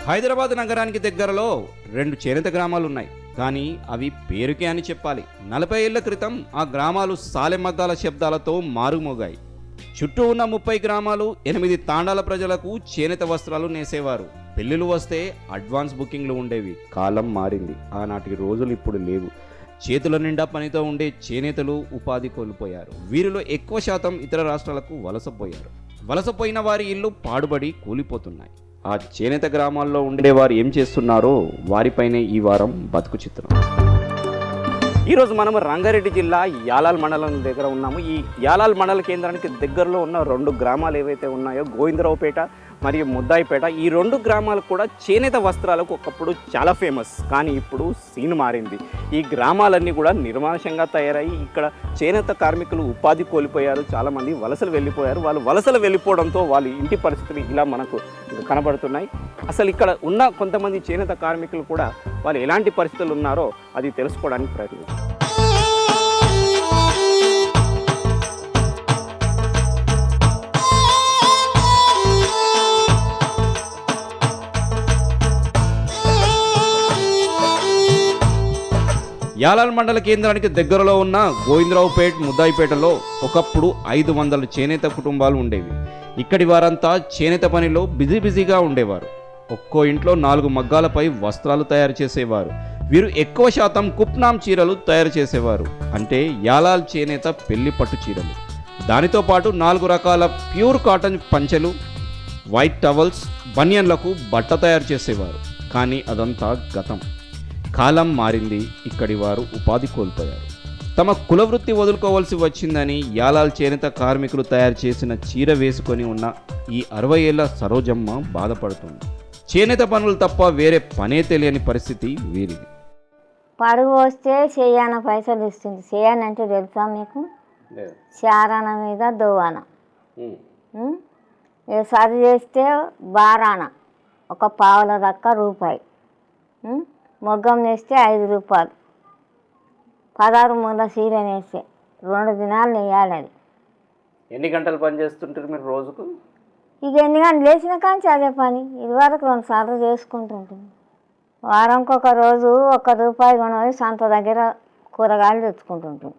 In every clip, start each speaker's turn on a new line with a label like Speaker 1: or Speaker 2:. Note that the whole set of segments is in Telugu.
Speaker 1: హైదరాబాద్ నగరానికి దగ్గరలో 2 చేనేత గ్రామాలు ఉన్నాయి. కానీ అవి పేరుకే అని చెప్పాలి. 40 ఏళ్ల క్రితం ఆ గ్రామాలు సాలెమద్దాల శబ్దాలతో మారుమోగాయి. చుట్టూ ఉన్న 30 గ్రామాలు 8 తాండాల ప్రజలకు చేనేత వస్త్రాలు నేసేవారు. పెళ్లిళ్ళు వస్తే అడ్వాన్స్ బుకింగ్లు ఉండేవి. కాలం మారింది. ఆనాటి రోజులు ఇప్పుడు లేవు. చేతుల నిండా పనితో ఉండే చేనేతలు ఉపాధి కోల్పోయారు. వీరిలో ఎక్కువ శాతం ఇతర రాష్ట్రాలకు వలసపోయారు. వలసపోయిన వారి ఇల్లు పాడుబడి కూలిపోతున్నాయి. ఆ చేనేత గ్రామాల్లో ఉండేవారు ఏం చేస్తున్నారో వారిపైనే ఈ వారం బతుకు చిత్రం. ఈరోజు మనము రంగారెడ్డి జిల్లా యాలాల్ మండలం దగ్గర ఉన్నాము. ఈ యాలాల్ మండల కేంద్రానికి దగ్గరలో ఉన్న 2 గ్రామాలు ఏవైతే ఉన్నాయో, గోవిందరావుపేట మరియు ముద్దాయిపేట, ఈ 2 గ్రామాలు కూడా చేనేత వస్త్రాలకు ఒకప్పుడు చాలా ఫేమస్. కానీ ఇప్పుడు సీన్ మారింది. ఈ గ్రామాలన్నీ కూడా నిర్మానుషంగా తయారయ్యి ఇక్కడ చేనేత కార్మికులు ఉపాధి కోల్పోయారు. చాలామంది వలసలు వెళ్ళిపోయారు. వాళ్ళు వలసలు వెళ్ళిపోవడంతో వాళ్ళ ఇంటి పరిస్థితులు ఇలా మనకు కనబడుతున్నాయి. అసలు ఇక్కడ ఉన్న కొంతమంది చేనేత కార్మికులు కూడా వాళ్ళు ఎలాంటి పరిస్థితులు ఉన్నారో అది తెలుసుకోవడానికి ప్రయత్నించారు. యాలాల్ మండల కేంద్రానికి దగ్గరలో ఉన్న గోవిందరావుపేట, ముద్దాయిపేటలో ఒకప్పుడు 500 చేనేత కుటుంబాలు ఉండేవి. ఇక్కడి వారంతా చేనేత పనిలో బిజీగా ఉండేవారు. ఒక్కో ఇంట్లో 4 మగ్గాలపై వస్త్రాలు తయారు చేసేవారు. వీరు ఎక్కువ శాతం కుప్నాం చీరలు తయారు చేసేవారు. అంటే యాలాల్ చేనేత పెళ్లి పట్టు చీరలు. దానితో పాటు 4 రకాల ప్యూర్ కాటన్ పంచెలు, వైట్ టవల్స్, బనియన్లకు బట్ట తయారు చేసేవారు. కానీ అదంతా గతం. కాలం మారింది. ఇక్కడి వారు ఉపాధి కోల్పోయారు. తమ కులవృత్తి వదులుకోవాల్సి వచ్చిందని యాలాల్ చేనేత కార్మికులు తయారు చేసిన చీర వేసుకొని ఉన్న ఈ 60 ఏళ్ల సరోజమ్మ బాధపడుతుంది. చేనేత పనులు తప్ప వేరే పనే తెలియని పరిస్థితి వీరిది.
Speaker 2: పడుగు వస్తే చేయాన పైసలు ఇస్తుంది. చేయానంటే తెలుసా మీకు? చారాన మీద దోవాన, సరి చేస్తే బారాన, ఒక పావుల దక్క రూపాయి, మొగ్గం నేస్తే 5 రూపాయలు, 16 మూల చీర నేస్తే 2 దినాలు నెయ్యాలి. అది
Speaker 1: ఎన్ని గంటలు పని చేస్తుంటారు మీరు రోజుకు?
Speaker 2: ఇక ఎన్ని గంటలు లేచిన కానీ అదే పని. ఇదివరకు 2 సార్లు చేసుకుంటుంటుంది. వారంకి ఒక రోజు 1 రూపాయి కొనవి సంత దగ్గర కూరగాయలు తెచ్చుకుంటుంటుంది.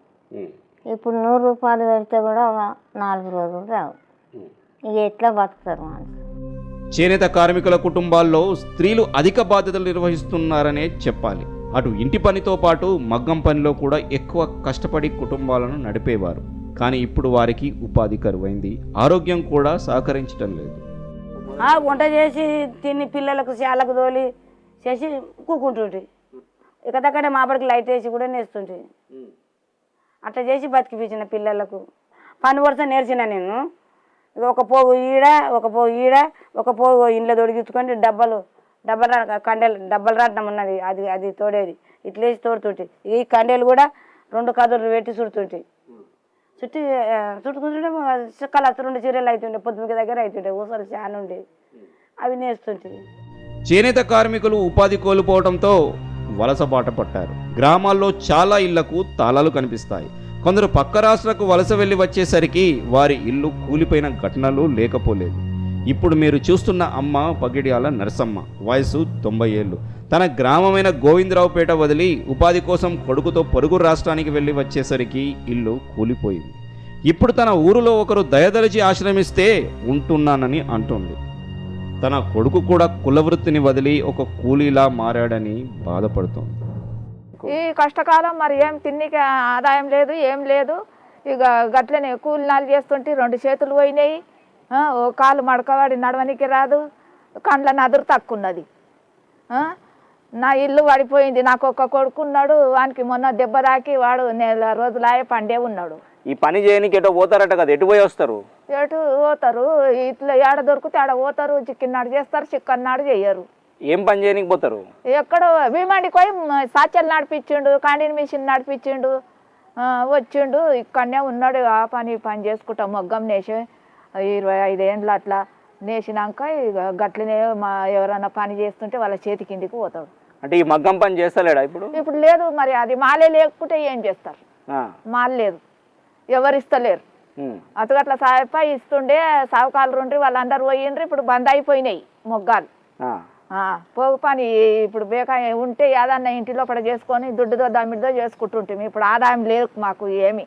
Speaker 2: ఇప్పుడు 100 రూపాయలు పెడితే కూడా 4 రోజులు రావు. ఇక ఎట్లా బతుకుతారు మనుషులు?
Speaker 1: చేనేత కార్మికుల కుటుంబాల్లో స్త్రీలు అధిక బాధ్యతలు నిర్వహిస్తున్నారనే చెప్పాలి. అటు ఇంటి పనితో పాటు మగ్గం పనిలో కూడా ఎక్కువ కష్టపడి కుటుంబాలను నడిపేవారు. కానీ ఇప్పుడు వారికి ఉపాధి కరువైంది. ఆరోగ్యం కూడా సహకరించడం లేదు.
Speaker 3: వంట చేసి తిని పిల్లలకు చాలకు తోలి చేసి కూకుంటుంటే ఇక దగ్గర మాపడికి లైట్ వేసి కూడా నేస్తుంటే అట్లా చేసి బతికిపించిన పిల్లలకు పని వరుస నేర్చిన నేను. ఒక పోగు ఈడ, ఒక పోగు ఈడ, ఒక పోగు ఇంట్లో తొడిగించుకొని డబ్బలు రాటం ఉన్నది, అది తోడేది ఇట్లేసి తోడుతుంటే ఈ కండేలు కూడా 2 కదులు పెట్టి చుడుతుంటే చుట్టుకుంటుంటే చిక్కలు 2 చీరలు అవుతుండే, పొద్దుమికి దగ్గర అవుతుండే, ఊసలు చాలా ఉండే, అవి నేస్తుంటే.
Speaker 1: చేనేత కార్మికులు ఉపాధి కోల్పోవడంతో వలస బాట పట్టారు. గ్రామాల్లో చాలా ఇళ్లకు తాళాలు కనిపిస్తాయి. కొందరు పక్క రాష్ట్రాలకు వలస వెళ్ళి వచ్చేసరికి వారి ఇల్లు కూలిపోయిన ఘటనలు లేకపోలేదు. ఇప్పుడు మీరు చూస్తున్న అమ్మ పగిడియాల నరసమ్మ, వయసు 90 ఏళ్ళు. తన గ్రామమైన గోవిందరావుపేట వదిలి ఉపాధి కోసం కొడుకుతో పొరుగు రాష్ట్రానికి వెళ్ళి వచ్చేసరికి ఇల్లు కూలిపోయింది. ఇప్పుడు తన ఊరిలో ఒకరు దయదలిచి ఆశ్రమిస్తే ఉంటున్నానని అంటుంది. తన కొడుకు కూడా కులవృత్తిని వదిలి ఒక కూలీలా మారాడని బాధపడుతోంది.
Speaker 4: ఈ కష్టకాలం మరి ఏం తిన్నికి ఆదాయం లేదు, ఏం లేదు. ఇక గట్లనే కూలినాలు చేస్తుంటే 2 చేతులు పోయినాయి, ఓ కాలు మడకవాడి నడవనికి రాదు, కండ్ల అదురు తక్కున్నది. నా ఇల్లు పడిపోయింది. నాకు ఒక కొడుకున్నాడు, వానికి మొన్న దెబ్బ తాకి వాడు 4 రోజులాయ పండే ఉన్నాడు.
Speaker 1: ఈ పని చేయడానికి ఎటో పోతారట కదా, ఎటు పోయి వస్తారు?
Speaker 4: ఎటు పోతారు? ఇట్లా ఏడ దొరికితే ఆడ పోతారు. చిక్కినాడు చేస్తారు, చిక్కన్నాడు చెయ్యరు.
Speaker 1: ఏం పని చేయడానికి పోతారు?
Speaker 4: ఎక్కడో భీమాండికి పోయి సాచలు నడిపించిండు, కాండిన్ మిషన్ నడిపించిండు, వచ్చిండు. ఇక్కడనే ఉన్నాడు. ఆ పని చేసుకుంటా మొగ్గం నేసి 25 ఏండ్లు అట్లా నేసినాక ఇక గట్లనే ఎవరైనా పని చేస్తుంటే వాళ్ళ చేతి కిందికి పోతాడు.
Speaker 1: అంటే ఈ మగ్గం పని చేస్తలేడా ఇప్పుడు?
Speaker 4: ఇప్పుడు లేదు. మరి అది మాలే లేకుంటే ఏం చేస్తారు? మాల లేదు, ఎవరిస్తలేరు. అతగట్ల సాయపై ఇస్తుండే సావుకాలు రుండ్రి వాళ్ళందరూ పోయిండ్రు. ఇప్పుడు బంద్ అయిపోయినాయి మొగ్గాలు. పోగు పని ఇప్పుడు బేకా ఉంటే ఏదన్నా ఇంటి లోపల చేసుకొని దుడ్డుదో దమ్మిడిదో చేసుకుంటుంటాం. ఇప్పుడు ఆదాయం లేదు మాకు ఏమి.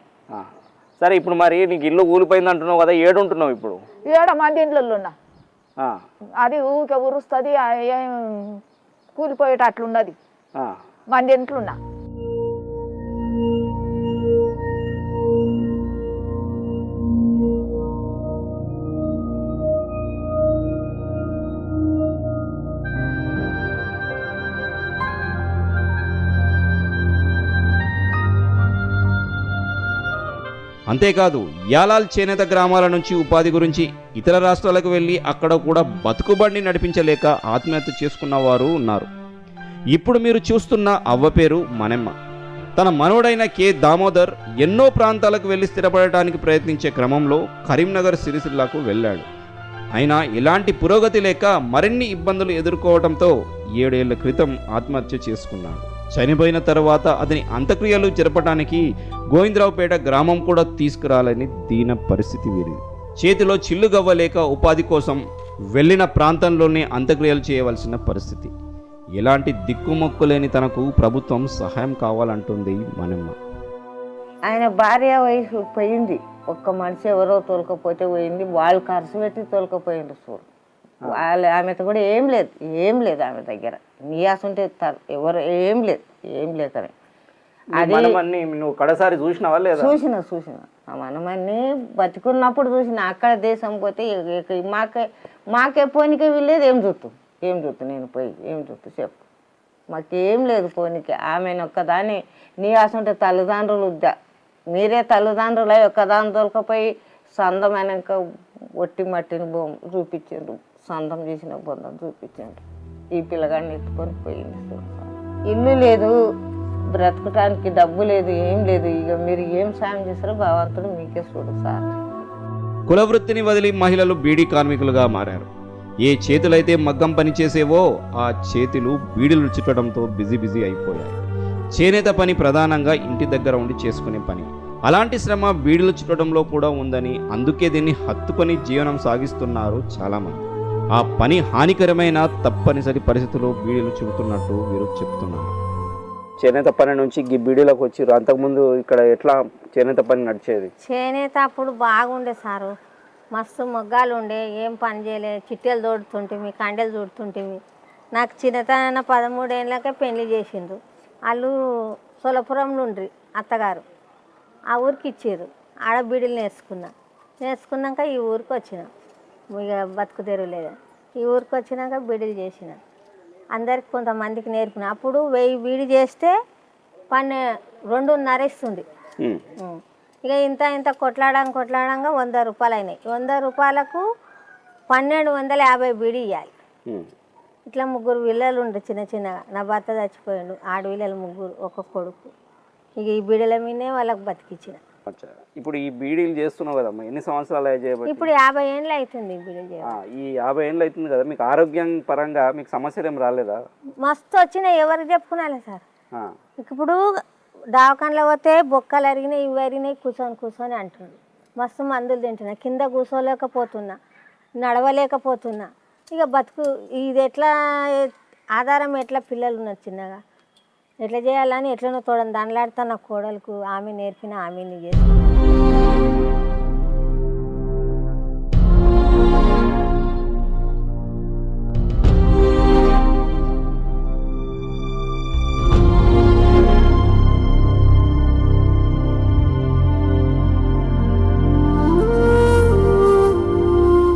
Speaker 5: సరే ఇప్పుడు మరి నీకు ఇల్లు కూలిపోయింది అంటున్నావు కదా, ఏడుంటున్నావు ఇప్పుడు?
Speaker 4: 7 మంది ఇండ్లు ఉన్నా. అది ఊరికే ఉరుస్తుంది, ఏం కూలిపోయేటట్లున్నది. మంది ఇంట్లున్నా.
Speaker 1: అంతేకాదు యాలాల్ చేనేత గ్రామాల నుంచి ఉపాధి గురించి ఇతర రాష్ట్రాలకు వెళ్ళి అక్కడ కూడా బతుకుబండి నడిపించలేక ఆత్మహత్య చేసుకున్న వారు ఉన్నారు. ఇప్పుడు మీరు చూస్తున్న అవ్వ పేరు మనెమ్మ. తన మనవడైన కె దామోదర్ ఎన్నో ప్రాంతాలకు వెళ్ళి స్థిరపడటానికి ప్రయత్నించే క్రమంలో కరీంనగర్ సిరిసిల్లకు వెళ్ళాడు. అయినా ఎలాంటి పురోగతి లేక మరిన్ని ఇబ్బందులు ఎదుర్కోవడంతో 7 ఏళ్ల క్రితం ఆత్మహత్య చేసుకున్నాడు. చనిపోయిన తర్వాత అతని అంత్యక్రియలు జరపడానికి గోవిందరావుపేట గ్రామం కూడా తీసుకురాలని దీన పరిస్థితి వీరిది. చేతిలో చిల్లు గవ్వలేక ఉపాధి కోసం వెళ్ళిన ప్రాంతంలోనే అంత్యక్రియలు చేయవలసిన పరిస్థితి. ఎలాంటి దిక్కుమొక్కు లేని తనకు ప్రభుత్వం సహాయం కావాలంటుంది మనమ్మ.
Speaker 2: ఆయన భార్య వయసు పోయింది, ఒక్క మనిషి ఎవరో తోలుకపోతే పోయింది, వాళ్ళు ఖర్చు పెట్టి తోలుకపోయింది. చూడు ఆమెతో కూడా ఏం లేదు ఆమె దగ్గర. నియాస్ ఉంటే ఎవరు ఏం లేదు కానీ
Speaker 5: అది నువ్వు కడసారి చూసినావా లేదా?
Speaker 2: చూసిన ఆ మనమన్ని బతుకున్నప్పుడు చూసిన. అక్కడ దేశం పోతే మాకే పోనీకే వీళ్ళేది. ఏం చూస్తు నేను పోయి ఏం చూస్తూ చెప్పు, మాకేం లేదు పోనీకి. ఆమెను ఒక్కదాన్ని నియాస్ ఉంటే తల్లిదండ్రులు మీరే తల్లిదండ్రులు ఒక్కదాన్ని తోలుకపోయి సందమైనాక ఒట్టి మట్టిని చూపించారు, సందం చేసిన బొందం చూపించాడు. ఈ పిల్లగాడిని ఎత్తుకొని పోయింది. ఇల్లు లేదు, బ్రతకటానికి డబ్బు లేదు, ఏం లేదు. ఇక మీరు ఏం సాయం చేస్తారో భగవంతుడు మీకే చూడు సార్.
Speaker 1: కులవృత్తిని వదిలి మహిళలు బీడీ కార్మికులుగా మారారు. ఏ చేతులైతే మగ్గం పని చేసేవో ఆ చేతులు బీడీలు చుట్టడంతో బిజీ అయిపోయాయి. చేనేత పని ప్రధానంగా ఇంటి దగ్గర ఉండి చేసుకునే పని. అలాంటి శ్రమ బీడీలు చుట్టడంలో కూడా ఉందని, అందుకే దీన్ని హత్తుకొని జీవనం సాగిస్తున్నారు చాలామంది. ఆ పని హానికరమైన తప్పనిసరి పరిస్థితుల్లో బీడీలు చుడుతున్నట్టు వీరు చెప్తున్నారు.
Speaker 5: చేనేత పని నుంచి ఈ బీడీలకు వచ్చారు. అంతకుముందు ఇక్కడ ఎట్లా చేనేత పని నడిచేది?
Speaker 2: చేనేత అప్పుడు బాగుండే సారు, మస్తు మొగ్గాలు ఉండే, ఏం పని చేయలే. చిట్టెలు తోడుతుంటిమి, కండెలు చూడుతుంటిమి. నాకు చిన్నతన 13 ఏళ్ళకే పెళ్లి చేసిండ్రు. వాళ్ళు సొలపురంలో ఉండ్రి అత్తగారు. ఆ ఊరికి ఇచ్చారు. ఆడ బీడీలు నేర్చుకున్నాక ఈ ఊరికి వచ్చిన. ఇక బతుకు తెరవలేదు. ఈ ఊరికి వచ్చినాక బీడీలు చేసిన. అందరికి కొంతమందికి నేర్పిన. అప్పుడు 1000 బీడీ చేస్తే 2.5 ఇస్తుంది. ఇక ఇంత కొట్లాడంగా 100 రూపాయలు అయినాయి. 100 రూపాయలకు 1250 బీడీ ఇవ్వాలి. ఇట్లా 3 పిల్లలు ఉండే చిన్నగా. నా భర్త చచ్చిపోయాడు. ఆడపిల్లలు 3, ఒక కొడుకు. ఇక ఈ బీడీల మీదనే వాళ్ళకి బతికిచ్చిన.
Speaker 5: ఇప్పుడు ఈ బీడీలు చేస్తున్నావు కదమ్మా, ఎన్ని సంవత్సరాలు చేయబట్టి?
Speaker 2: ఇప్పుడు 50 ఏళ్ళు అవుతుంది ఈ బీడీలు చేయడం.
Speaker 5: ఈ 50 ఏళ్ళు అవుతుంది కదా, మీకు ఆరోగ్యం పరంగా మీకు సమస్యలు ఏం రాలేదా?
Speaker 2: మస్తు వచ్చినాయి, ఎవరికి చెప్పుకున్నాలే సార్. ఇప్పుడు దవాఖానలో పోతే బొక్కలు అరిగినాయి, ఇవి అరిగినాయి, కూర్చొని అంటున్నాడు. మస్తు మందులు తింటున్నా, కింద కూర్చోలేకపోతున్నా, నడవలేకపోతున్నా. ఇక బతుకు ఇది ఎట్లా, ఆధారం ఎట్లా, పిల్లలు ఉన్నారు చిన్నగా, ఎట్లా చేయాలని ఎట్లనో తోడని దండలాడుతా. నా కోడలకు ఆమె నేర్పిన, ఆమెని చేసి.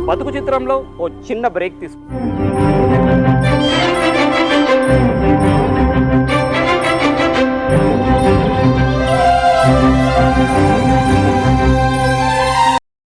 Speaker 5: బతుకు చిత్రంలో ఓ చిన్న బ్రేక్ తీసుకుంటాం.